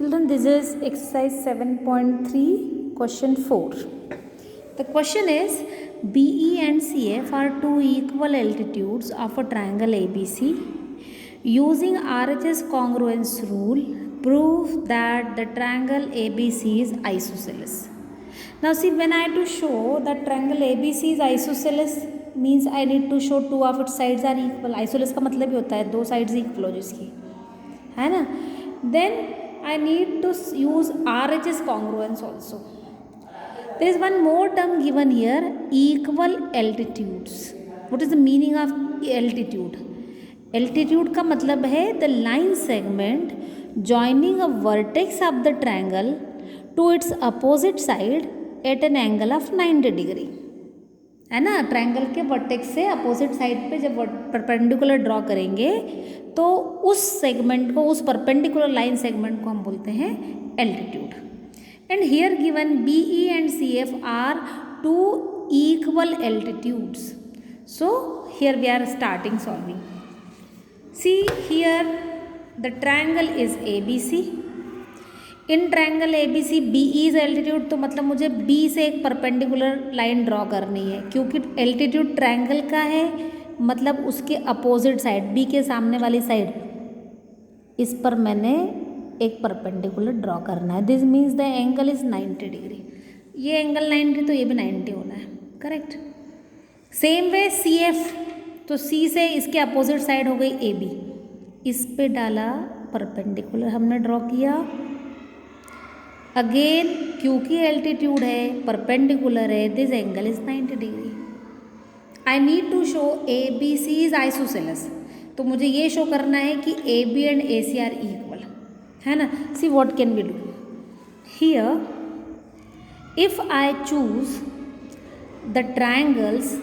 Children, this is exercise 7.3, question 4. The question is, BE and CF are two equal altitudes of a triangle ABC. Using RHS congruence rule, prove that the triangle ABC is isosceles. Now see, when I have to show that triangle ABC is isosceles, means I need to show two of its sides are equal. Isosceles का मतलब ही होता है दो sides equal हो जिसकी, है ना. Then I need to use RHS congruence also. There is one more term given here, equal altitudes. What is the meaning of altitude? Altitude का मतलब है the line segment joining a vertex of the triangle to its opposite side at an angle of 90 degree. है ना. Triangle के vertex से opposite side पे जब perpendicular draw करेंगे तो उस सेगमेंट को, उस परपेंडिकुलर लाइन सेगमेंट को हम बोलते हैं altitude. And here given BE and CF are two equal altitudes. So here we are starting solving. See here the triangle is ABC. In triangle ABC BE is altitude, तो मतलब मुझे B से एक perpendicular line draw करनी है क्योंकि altitude triangle का है, मतलब उसके अपोजिट साइड B के सामने वाली साइड, इस पर मैंने एक परपेंडिकुलर ड्रॉ करना है. This means the angle is 90 degree. ये एंगल 90 तो ये भी 90 होना है. करेक्ट. सेम वे CF, तो C से इसके अपोजिट साइड हो गई AB. इस पे डाला परपेंडिकुलर हमने ड्रॉ किया. अगेन क्योंकि एल्टीट्यूड है, परपेंडिकुलर है, this angle is 90 degree. I need to show ABC is isosceles. तो मुझे ये शो करना है कि AB and AC are equal, है ना. See what can we do here. If I choose the triangles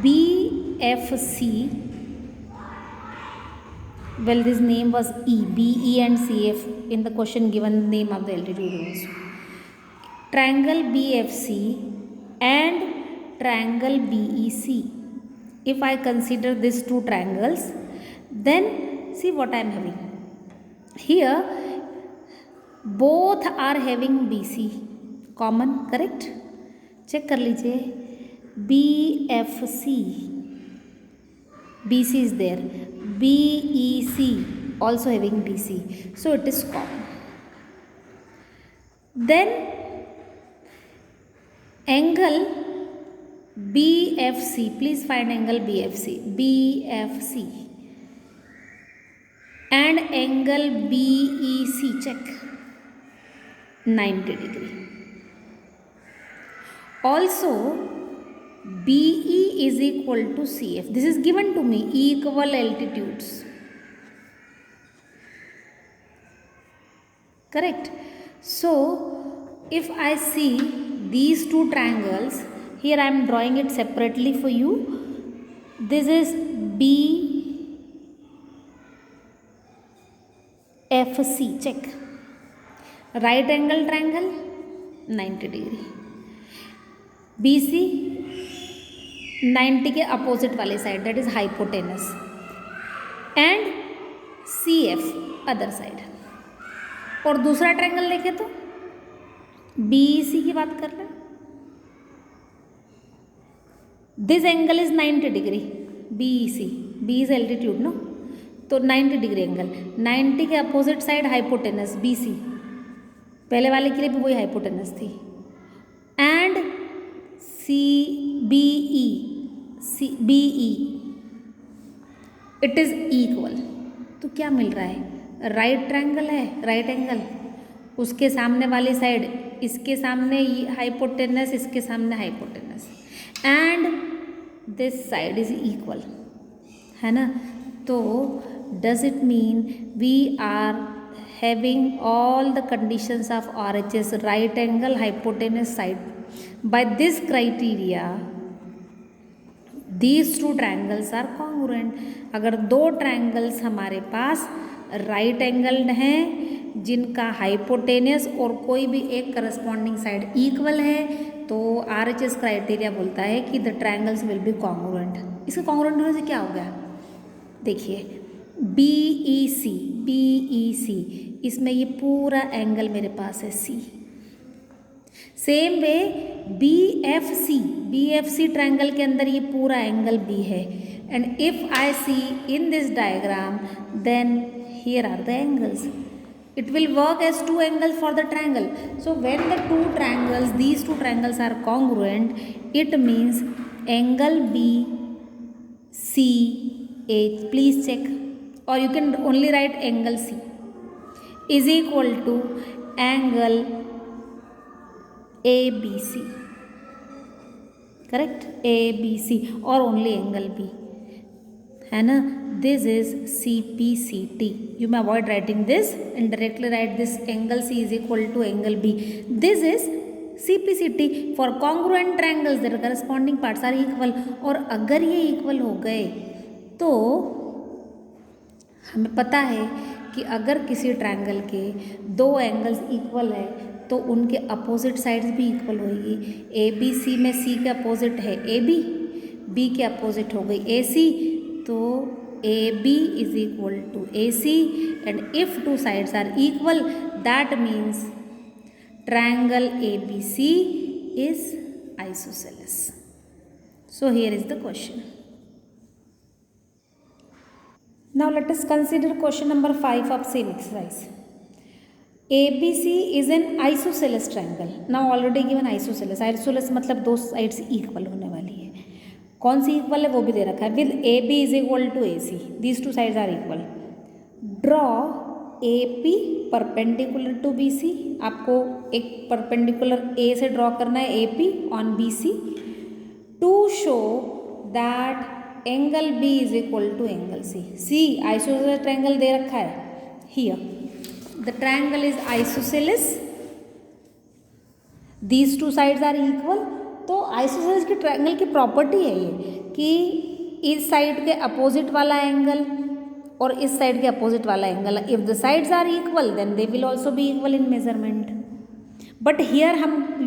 BFC, well, this name was BE and CF in the question given name of the altitude also. Triangle BFC and triangle BEC. If I consider these two triangles, then see what I am having here. Both are having BC common, correct. check कर लीजिए. BFC, BC is there. BEC also having BC, so it is common. Then angle BFC, please find angle BFC and angle BEC, check 90 degree. Also BE is equal to CF. This is given to me, equal altitudes. Correct. So if I see these two triangles, here I am drawing it separately for you. This is BFC, check. Right angle triangle 90 degree. BC 90 के opposite वाले side, that is hypotenuse. And CF other side. और दूसरा triangle देखे तो BEC की बात कर रहे हैं. This angle is 90 degree. BEC, B is altitude no, तो 90 डिग्री एंगल. 90 के अपोजिट साइड हाइपोटेनस BC. पहले वाले के लिए भी वही हाइपोटेनस थी. And BE it is equal. तो क्या मिल रहा है, राइट ट्रायंगल है, राइट एंगल, उसके सामने वाली साइड, इसके सामने हाइपोटेनस, इसके सामने hypotenuse, and this side is equal, है ना. तो does it mean we are having all the conditions of RHS, right angle, hypotenuse, side. By this criteria, these two triangles are congruent. अगर दो triangles हमारे पास right angled हैं जिनका hypotenuse और कोई भी एक करस्पॉन्डिंग साइड इक्वल है, तो RHS क्राइटेरिया बोलता है कि the triangles will be congruent. इसके कॉन्ग्रुएंट होने से क्या हो गया, देखिए BEC BEC, इसमें ये पूरा एंगल मेरे पास है C। Same way BFC triangle के अंदर ये पूरा एंगल B है। And if I see in this diagram then here are the angles. It will work as two angles for the triangle. So when the these two triangles are congruent, it means angle BCH, please check, or you can only write angle C is equal to angle ABC, correct? ABC or only angle B, है ना? This is CPCT. You may avoid writing this and directly write this angle C is equal to angle B. This is CPCT. For congruent triangles, their corresponding parts are equal. और अगर ये equal हो गए तो हमें पता है कि अगर किसी ट्रायंगल के दो एंगल्स इक्वल है तो उनके अपोजिट साइड्स भी इक्वल होगी। ABC में C के अपोजिट है AB, B के अपोजिट हो गई AC, तो AB is equal to AC, and if two sides are equal, that means triangle ABC is isosceles. So here is the question. Now let us consider question number 5 of same exercise. ABC is an isosceles triangle. Now already given isosceles. Isosceles मतलब दो sides equal होने वाली है। कौन सी equal है वो भी दे रखा है। With AB is equal to AC, these two sides are equal. Draw AP perpendicular to BC, आपको एक परपेंडिकुलर A से ड्रॉ करना है AP on BC to show that angle B is equal to angle C isosceles triangle दे रखा है here. The triangle is isosceles, these two sides are equal. तो isosceles की ट्रायंगल की प्रॉपर्टी है ये कि इस साइड के अपोजिट वाला एंगल और इस साइड के अपोजिट वाला angle, if the sides are equal then they will also be equal in measurement. But here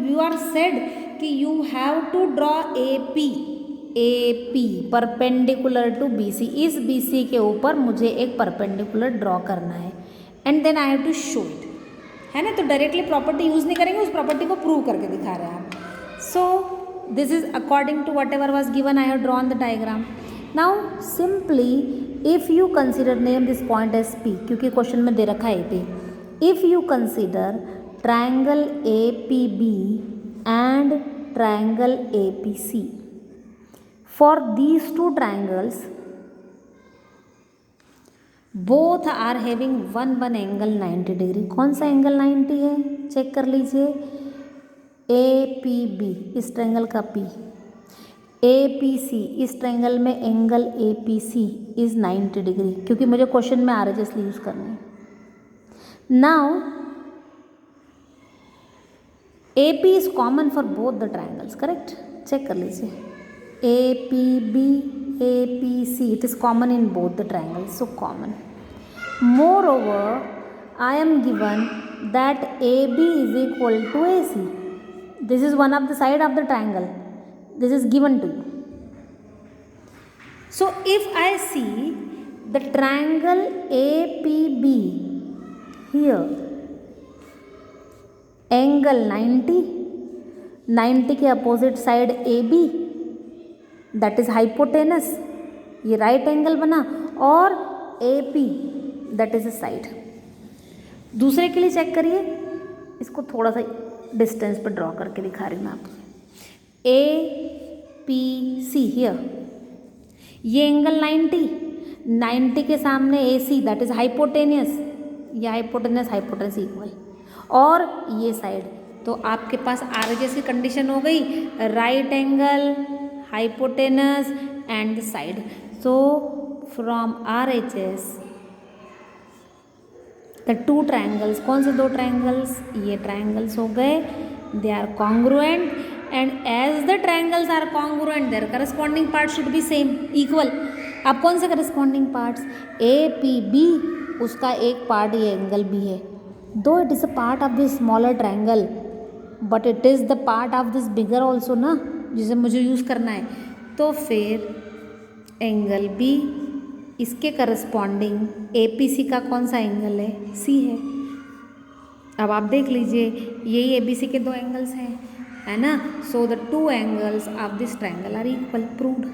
you are said कि you have to draw AP perpendicular to BC, इस BC के ऊपर मुझे एक परपेंडिकुलर ड्रॉ करना है and then I have to show it, है ना? तो डायरेक्टली प्रॉपर्टी यूज नहीं करेंगे, उस प्रॉपर्टी को प्रूव करके दिखा रहे हैं आप। So this is according to whatever was given. I have drawn the diagram. Now simply if you consider, name this point as P क्योंकि क्वेश्चन में दे रखा है AP. If you consider triangle APB and triangle APC, for these two triangles both are having one angle 90 degree. कौन सा angle 90 है check कर लीजिए। APB इस ट्रायंगल का P, APC इस ट्रायंगल में एंगल APC इज 90 डिग्री, क्योंकि मुझे क्वेश्चन में RHS इसलिए यूज करनी है। Now AP is common for both the triangles, correct? Check कर लीजिए APB APC, it is common in both the triangles, so common. Moreover I am given that AB is equal to AC. This is one of the side of the triangle. This is given to you. So if I see the triangle APB here, angle 90 के opposite side AB, that is hypotenuse, ये right angle बना, और AP that is a side। दूसरे के लिए check करिए, इसको थोड़ा सा डिस्टेंस पर ड्रॉ करके दिखा रही हूँ मैं आपको। APC हियर, ये एंगल 90 के सामने AC दैट इज हाइपोटेनियस, ये हाइपोटेनियस इक्वल, और ये साइड, तो आपके पास RHS की कंडीशन हो गई, right angle, hypotenuse and the side. So from RHS the two triangles, कौन से दो ट्रायंगल्स? ये ट्रायंगल्स हो गए, they are congruent, and as the triangles are congruent their corresponding part should be same, equal. अब कौन से करस्पॉन्डिंग पार्ट्स? APB, उसका एक पार्ट ये एंगल B है, दो it is a part of this smaller triangle but it is the part of this bigger also ना, जिसे मुझे यूज़ करना है। तो फिर एंगल B इसके करस्पॉन्डिंग एपीसी का कौन सा एंगल है, सी है। अब आप देख लीजिए यही एबीसी के दो एंगल्स हैं, है ना। So the two angles of this triangle are equal, proved.